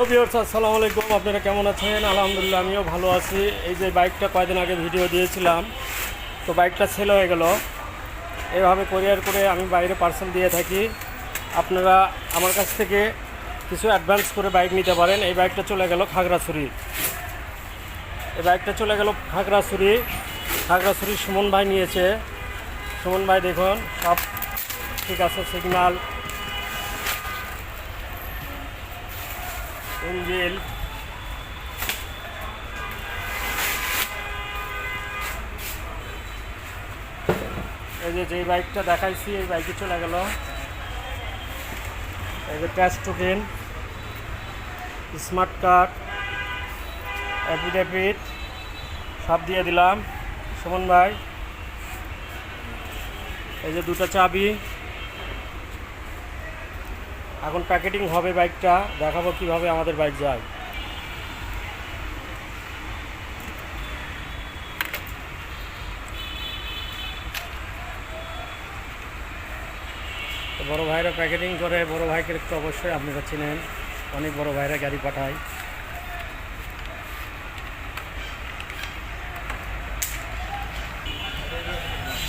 Viewers আসসালামু আলাইকুম। আপনারা কেমন আছেন? আলহামদুলিল্লাহ আমিও ভালো আছি। এই যে বাইকটা কয়েকদিন আগে ভিডিও দিয়েছিলাম, তো বাইকটা সেল হয়ে গেল। এভাবে কোরিয়ার করে আমি বাইরে পার্সেল দিয়ে থাকি। আপনারা আমার কাছ থেকে কিছু অ্যাডভান্স করে বাইক নিতে পারেন। এই বাইকটা চলে গেল খাগড়াছড়ি। খাগড়াছড়ি সুমন ভাই নিয়েছে। সুমন ভাই দেখুন সব ঠিক আছে, সিগন্যাল, ইঞ্জিন, এই যে বাইকটা দেখাইছি এই বাইকে চলে গেল। এই যে cash token, smart card, affidavit সব দিয়ে দিলাম সুমন ভাই। এই যে দুটো চাবি। এখন প্যাকেটিং হবে, বাইকটা দেখাবো কিভাবে আমাদের বাইক যায়। তো বড়ো ভাইরা প্যাকেটিং করে, বড় ভাইকে একটু অবশ্যই আপনারা চিনেন, অনেক বড় ভাইরা গাড়ি পাঠায়।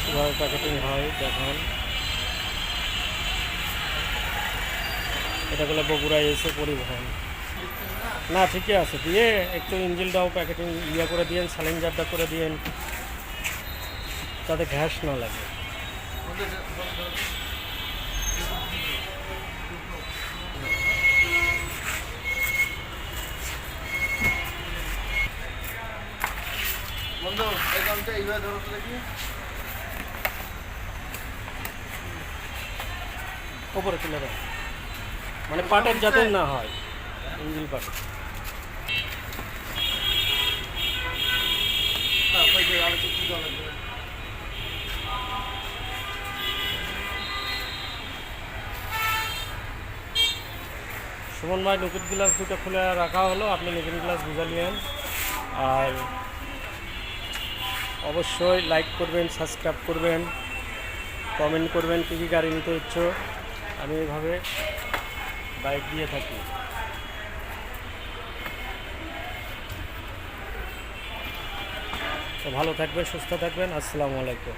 কীভাবে প্যাকেটিং হয় দেখুন। এটা বলে বগুড়ায় এসে পরিবহন না, ঠিকই আছে, দিয়ে একটু ইঞ্জিনটাও প্যাকেটিং করে দিয়েন, স্যালেঞ্জারটা করে দিয়েন যাতে ঘ্যাস না লাগে। ওপরে তুলে দেয় মানে পাটের যাতে না হয়, ইঞ্জিন পাট। সুমন ভাই লুকিং গ্লাস দুটো খুলে রাখা হলো, আপনি লুকিং গ্লাস বুঝা নিয়েন। আর অবশ্যই লাইক করবেন, সাবস্ক্রাইব করবেন, কমেন্ট করবেন কী কী গাড়ি নিতে ইচ্ছুক। আমি এইভাবে বাইক দিয়ে থাকি। তো ভালো থাকবেন, সুস্থ থাকবেন। আসসালামু আলাইকুম।